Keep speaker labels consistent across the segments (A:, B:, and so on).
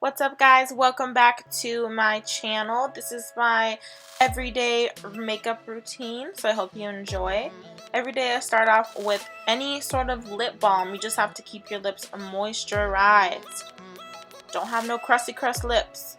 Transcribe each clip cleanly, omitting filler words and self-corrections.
A: What's up, guys? Welcome back to my channel. This is my everyday makeup routine, so I hope you enjoy. Every day I start off with any sort of lip balm. You just have to keep your lips moisturized. Don't have no crusty crust lips.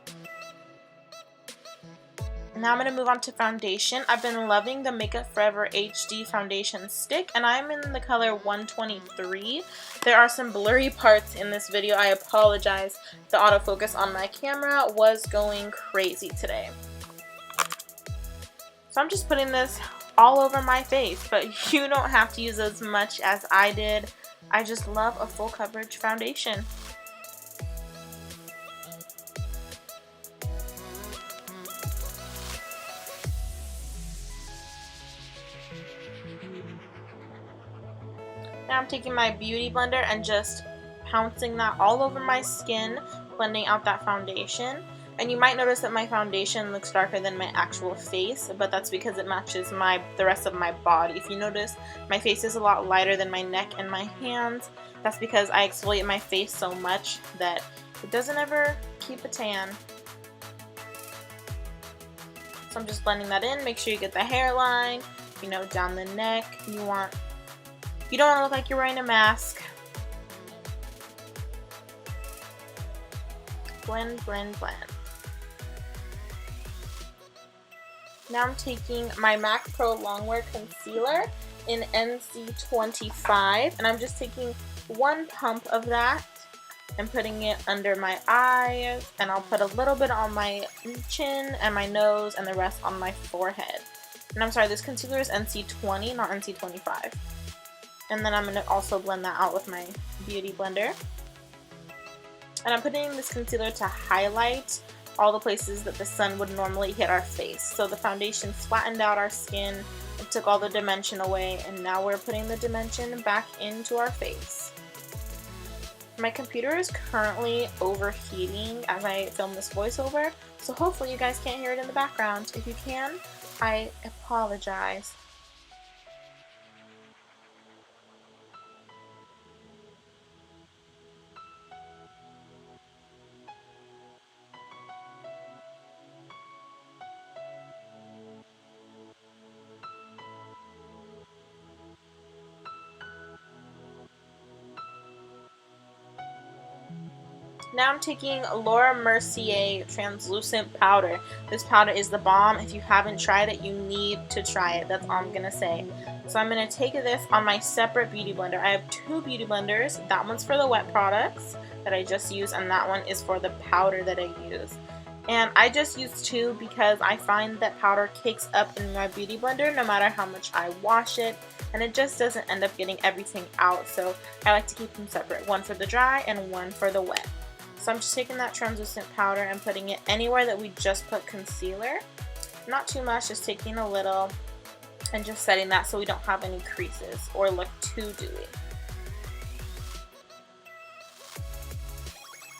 A: Now I'm going to move on to foundation. I've been loving the Makeup Forever HD foundation stick, and I'm in the color 123. There are some blurry parts in this video. I apologize. The autofocus on my camera was going crazy today. So I'm just putting this all over my face, but you don't have to use as much as I did. I just love a full coverage foundation. Now I'm taking my beauty blender and just pouncing that all over my skin, blending out that foundation. And you might notice that my foundation looks darker than my actual face, but that's because it matches the rest of my body. If you notice, my face is a lot lighter than my neck and my hands. That's because I exfoliate my face so much that it doesn't ever keep a tan. So I'm just blending that in. Make sure you get the hairline, down the neck. You don't want to look like you're wearing a mask. Blend, blend, blend. Now I'm taking my MAC Pro Longwear Concealer in NC25, and I'm just taking one pump of that and putting it under my eyes, and I'll put a little bit on my chin and my nose and the rest on my forehead. And I'm sorry, this concealer is NC20, not NC25. And then I'm going to also blend that out with my beauty blender. And I'm putting this concealer to highlight all the places that the sun would normally hit our face. So the foundation flattened out our skin, it took all the dimension away, and now we're putting the dimension back into our face. My computer is currently overheating as I film this voiceover, so hopefully you guys can't hear it in the background. If you can, I apologize. Now I'm taking Laura Mercier translucent powder. This powder is the bomb. If you haven't tried it, you need to try it. That's all I'm gonna say. So I'm gonna take this on my separate beauty blender. I have two beauty blenders. That one's for the wet products that I just used, and that one is for the powder that I use. And I just use two because I find that powder cakes up in my beauty blender no matter how much I wash it, and it just doesn't end up getting everything out. So I like to keep them separate, one for the dry and one for the wet. So I'm just taking that translucent powder and putting it anywhere that we just put concealer. Not too much, just taking a little and just setting that so we don't have any creases or look too dewy.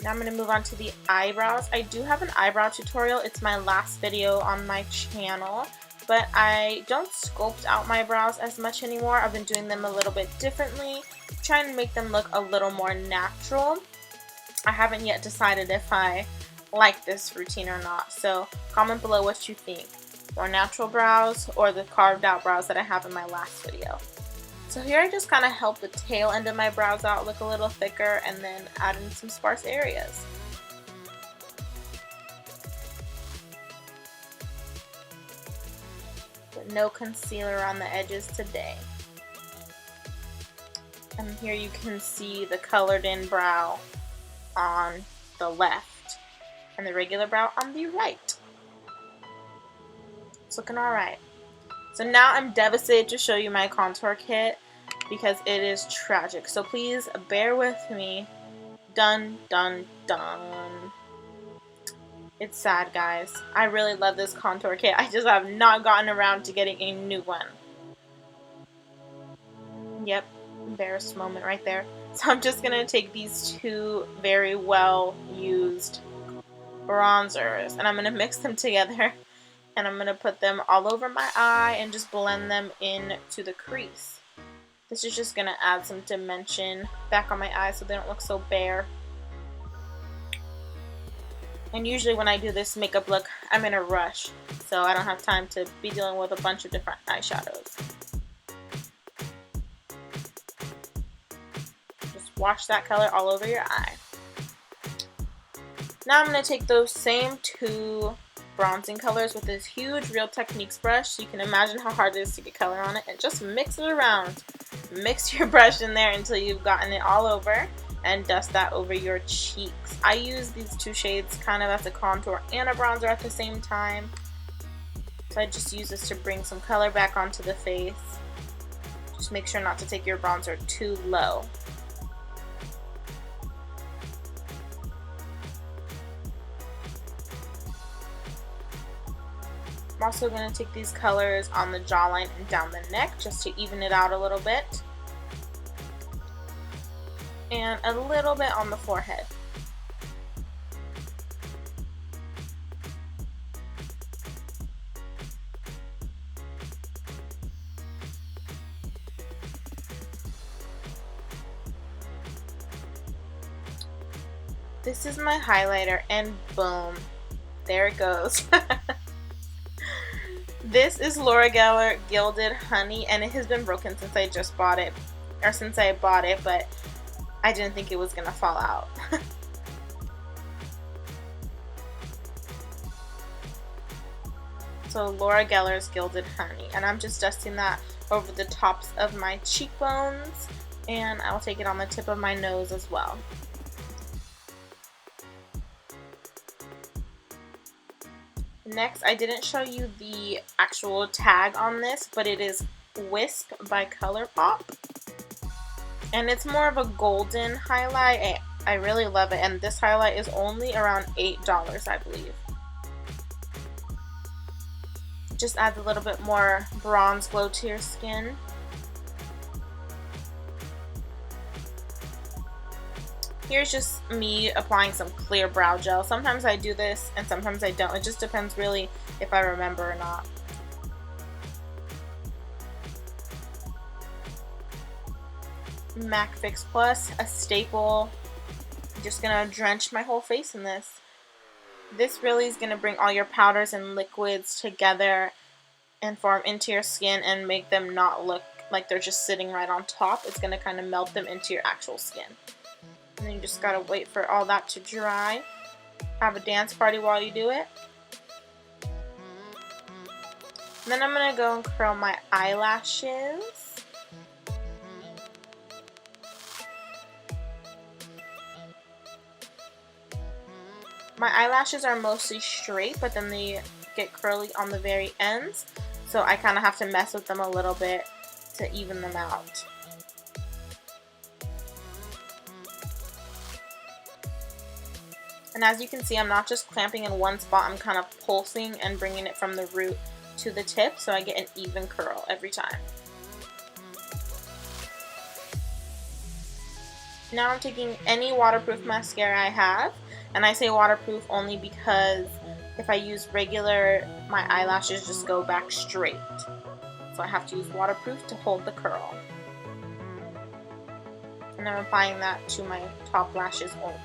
A: Now I'm going to move on to the eyebrows. I do have an eyebrow tutorial. It's my last video on my channel, but I don't sculpt out my brows as much anymore. I've been doing them a little bit differently, trying to make them look a little more natural. I haven't yet decided if I like this routine or not, so comment below what you think. More natural brows or the carved out brows that I have in my last video. So here I just kind of help the tail end of my brows out look a little thicker and then add in some sparse areas. But no concealer on the edges today. And here you can see the colored in brow on the left and the regular brow on the right. It's looking alright. So now I'm devastated to show you my contour kit because it is tragic. So please bear with me. Dun dun dun. It's sad, guys. I really love this contour kit. I just have not gotten around to getting a new one. Yep, embarrassed moment right there. So I'm just going to take these two very well used bronzers and I'm going to mix them together and I'm going to put them all over my eye and just blend them into the crease. This is just going to add some dimension back on my eyes so they don't look so bare. And usually when I do this makeup look, I'm in a rush, so I don't have time to be dealing with a bunch of different eyeshadows. Just wash that color all over your eye. Now I'm going to take those same two bronzing colors with this huge Real Techniques brush, so you can imagine how hard it is to get color on it, and just mix it around. Mix your brush in there until you've gotten it all over, and dust that over your cheeks. I use these two shades kind of as a contour and a bronzer at the same time. So I just use this to bring some color back onto the face. Just make sure not to take your bronzer too low. I'm also going to take these colors on the jawline and down the neck just to even it out a little bit. And a little bit on the forehead. This is my highlighter, and boom, there it goes. This is Laura Geller Gilded Honey, and it has been broken since I just bought it, or since I bought it, but I didn't think it was gonna fall out. So Laura Geller's Gilded Honey, and I'm just dusting that over the tops of my cheekbones, and I'll take it on the tip of my nose as well. Next, I didn't show you the actual tag on this, but it is Wisp by ColourPop. And it's more of a golden highlight. I really love it, and this highlight is only around $8, I believe. Just adds a little bit more bronze glow to your skin. Here's just me applying some clear brow gel. Sometimes I do this and sometimes I don't. It just depends really if I remember or not. MAC Fix Plus, a staple. I'm just gonna drench my whole face in this. This really is gonna bring all your powders and liquids together and form into your skin and make them not look like they're just sitting right on top. It's gonna kind of melt them into your actual skin. And then you just gotta wait for all that to dry. Have a dance party while you do it. And then I'm gonna go and curl my eyelashes. My eyelashes are mostly straight, but then they get curly on the very ends. So I kind of have to mess with them a little bit to even them out. And as you can see, I'm not just clamping in one spot, I'm kind of pulsing and bringing it from the root to the tip so I get an even curl every time. Now I'm taking any waterproof mascara I have, and I say waterproof only because if I use regular, my eyelashes just go back straight. So I have to use waterproof to hold the curl. And I'm applying that to my top lashes only.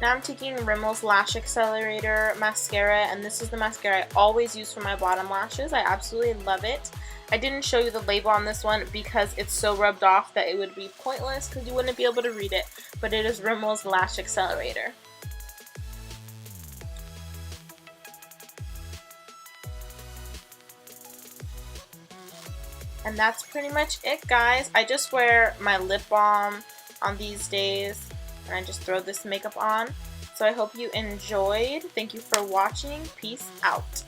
A: Now I'm taking Rimmel's Lash Accelerator mascara, and this is the mascara I always use for my bottom lashes. I absolutely love it. I didn't show you the label on this one because it's so rubbed off that it would be pointless because you wouldn't be able to read it, but it is Rimmel's Lash Accelerator. And that's pretty much it, guys. I just wear my lip balm on these days, and I just throw this makeup on. So I hope you enjoyed. Thank you for watching. Peace out.